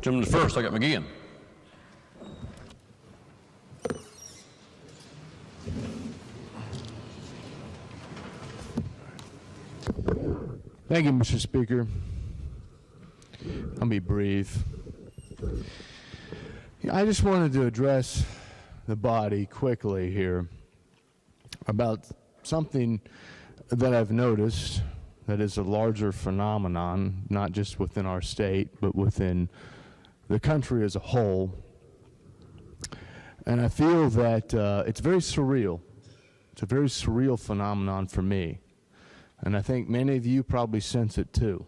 Gentleman first, I got McGeehan. Thank you, Mr. Speaker. I'll be brief. I just wanted to address the body quickly here about something that I've noticed that is a larger phenomenon, not just within our state, but within the country as a whole. And I feel that it's very surreal. It's a very surreal phenomenon for me. And I think many of you probably sense it too.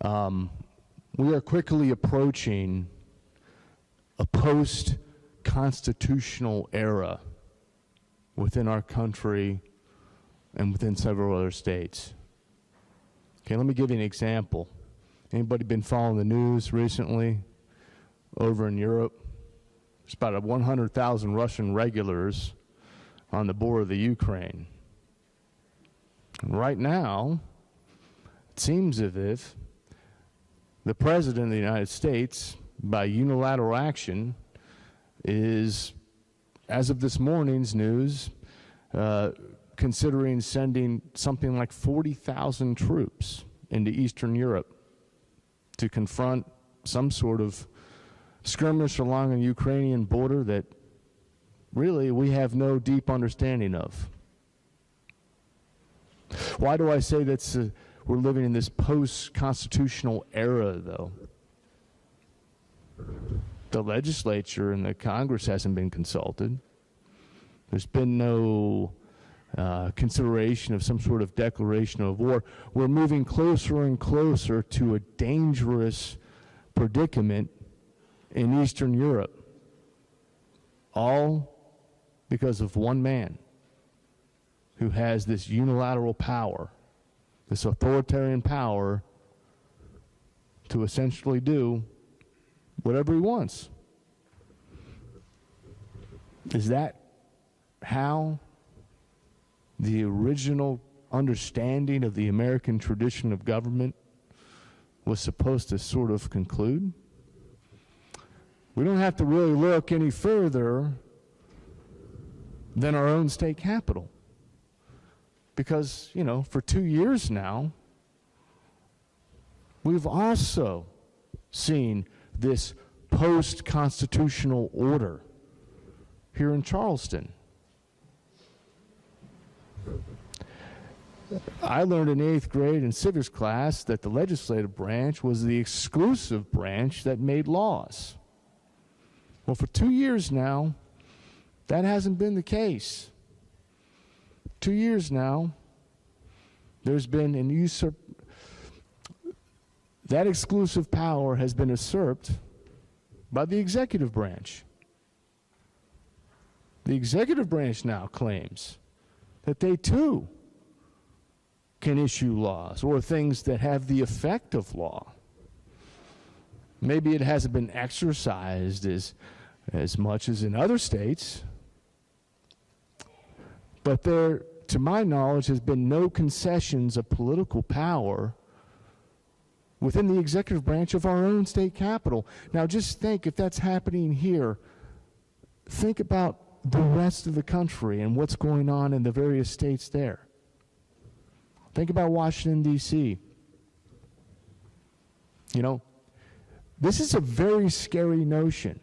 We are quickly approaching a post-constitutional era within our country and within several other states. Okay, let me give you an example. Anybody been following the news recently over in Europe? There's about 100,000 Russian regulars on the border of the Ukraine. And right now, it seems as if the President of the United States, by unilateral action, is, as of this morning's news, considering sending something like 40,000 troops into Eastern Europe to confront some sort of skirmish along the Ukrainian border that really we have no deep understanding of. Why do I say that we're living in this post-constitutional era, though? The legislature and the Congress hasn't been consulted. There's been no consideration of some sort of declaration of war. We're moving closer and closer to a dangerous predicament in Eastern Europe, all because of one man who has this unilateral power, this authoritarian power to essentially do whatever he wants. Is that how the original understanding of the American tradition of government was supposed to sort of conclude? We don't have to really look any further than our own state capital. Because, you know, for 2 years now, we've also seen this post-constitutional order here in Charleston. I learned in 8th grade in civics class that the legislative branch was the exclusive branch that made laws. Well, for 2 years now, that hasn't been the case. 2 years now, there's been an that exclusive power has been usurped by the executive branch. The executive branch now claims that they too can issue laws or things that have the effect of law. Maybe it hasn't been exercised as much as in other states, but there, to my knowledge, has been no concessions of political power within the executive branch of our own state capital. Now just think, if that's happening here, think about the rest of the country and what's going on in the various states there. Think about Washington, D.C. You know, this is a very scary notion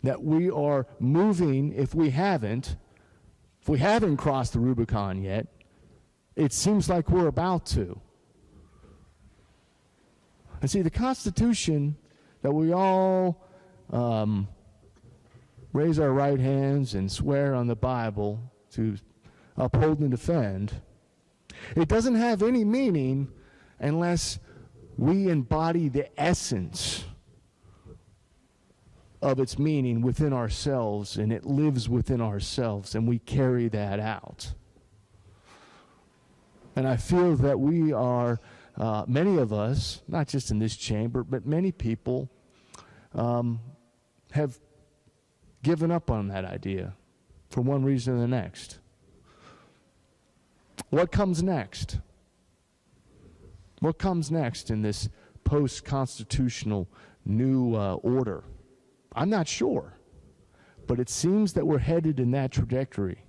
that we are moving, if we haven't crossed the Rubicon yet, it seems like we're about to. And see, the Constitution that we all raise our right hands and swear on the Bible to uphold and defend, it doesn't have any meaning unless we embody the essence of its meaning within ourselves, and it lives within ourselves, and we carry that out. And I feel that we are, many of us, not just in this chamber, but many people have given up on that idea for one reason or the next. What comes next? What comes next in this post-constitutional new order? I'm not sure, but it seems that we're headed in that trajectory.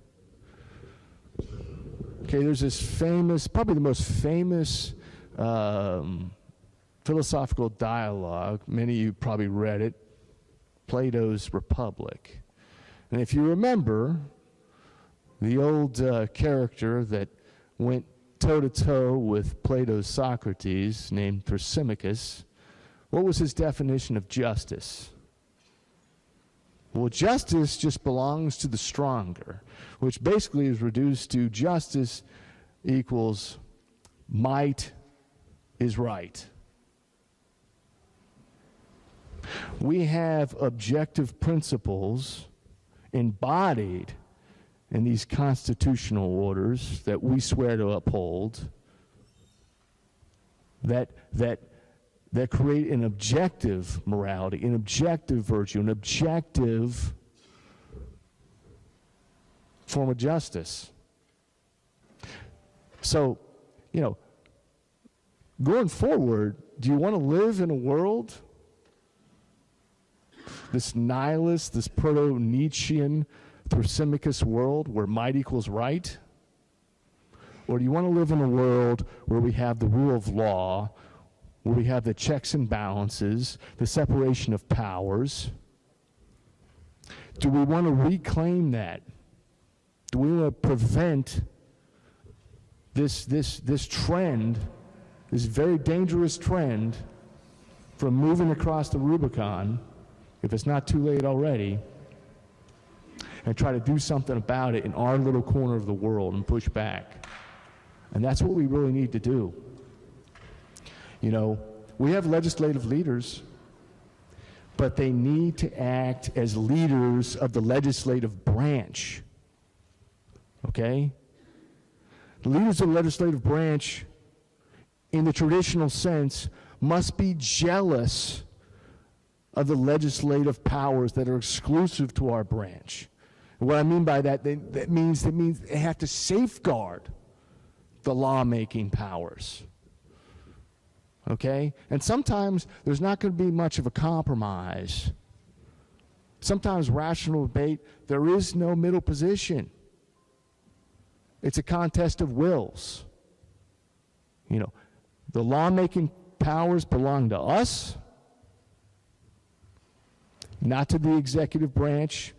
Okay, there's this famous, probably the most famous philosophical dialogue. Many of you probably read it, Plato's Republic. And if you remember, the old character that went toe-to-toe with Plato's Socrates, named Thrasymachus, what was his definition of justice? Well, justice just belongs to the stronger, which basically is reduced to justice equals might is right. We have objective principles embodied in these constitutional orders that we swear to uphold that create an objective morality, an objective virtue, an objective form of justice. So, going forward, do you want to live in a world, this nihilist, this proto-Nietzschean, Thrasymachus world where might equals right? Or do you want to live in a world where we have the rule of law, where we have the checks and balances, the separation of powers? Do we want to reclaim that? Do we want to prevent this trend, this very dangerous trend, from moving across the Rubicon, if it's not too late already, and try to do something about it in our little corner of the world and push back? And that's what we really need to do. We have legislative leaders, but they need to act as leaders of the legislative branch. Okay? The leaders of the legislative branch, in the traditional sense, must be jealous of the legislative powers that are exclusive to our branch. And what I mean by that, that means they have to safeguard the lawmaking powers. Okay? And sometimes there's not going to be much of a compromise. Sometimes rational debate, there is no middle position. It's a contest of wills. The lawmaking powers belong to us, not to the executive branch,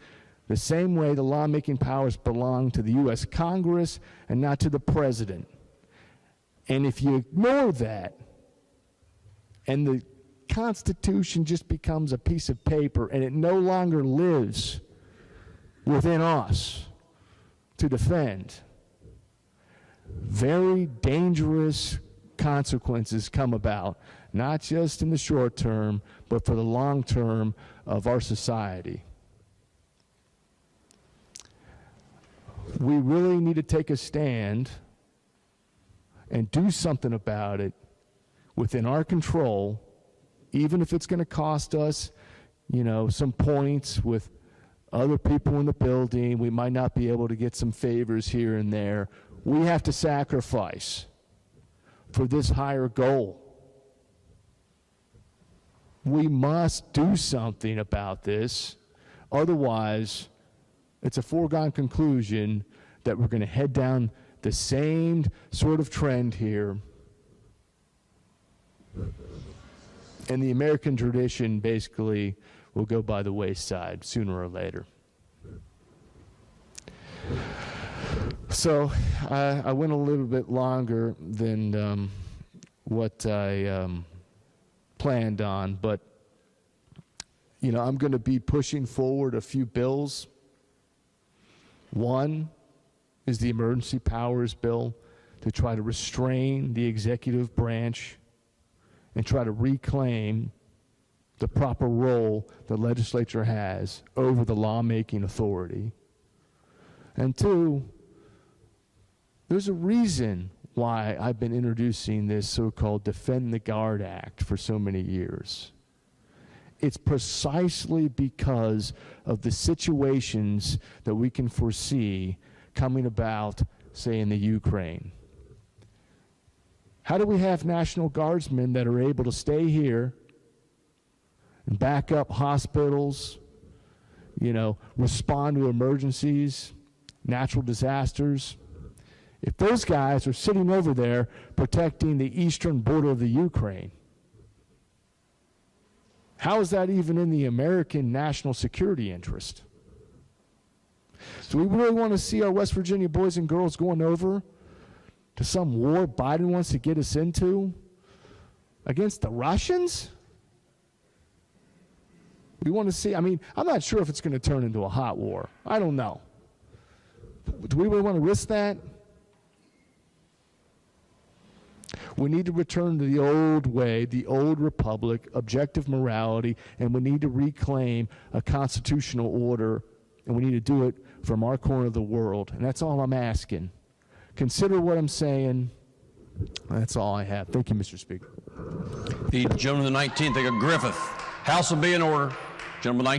the same way the lawmaking powers belong to the U.S. Congress and not to the president. And if you ignore that, and the Constitution just becomes a piece of paper and it no longer lives within us to defend, very dangerous consequences come about, not just in the short term, but for the long term of our society. We really need to take a stand and do something about it within our control, even if it's going to cost us, some points with other people in the building. We might not be able to get some favors here and there. We have to sacrifice for this higher goal. We must do something about this. Otherwise, it's a foregone conclusion that we're going to head down the same sort of trend here. And the American tradition basically will go by the wayside sooner or later. So I went a little bit longer than what I planned on, but I'm going to be pushing forward a few bills. One is the Emergency Powers Bill to try to restrain the executive branch and try to reclaim the proper role the legislature has over the lawmaking authority. And two, there's a reason why I've been introducing this so-called Defend the Guard Act for so many years. It's precisely because of the situations that we can foresee coming about, say, in the Ukraine. How do we have National Guardsmen that are able to stay here and back up hospitals, respond to emergencies, natural disasters? If those guys are sitting over there protecting the eastern border of the Ukraine, how is that even in the American national security interest? Do we really want to see our West Virginia boys and girls going over to some war Biden wants to get us into against the Russians? We want to see, I'm not sure if it's going to turn into a hot war. I don't know. Do we really want to risk that? We need to return to the old way, the old republic, objective morality, and we need to reclaim a constitutional order, and we need to do it from our corner of the world. And that's all I'm asking. Consider what I'm saying. That's all I have. Thank you, Mr. Speaker. The gentleman of the 19th, Griffith. House will be in order. Gentleman 19th.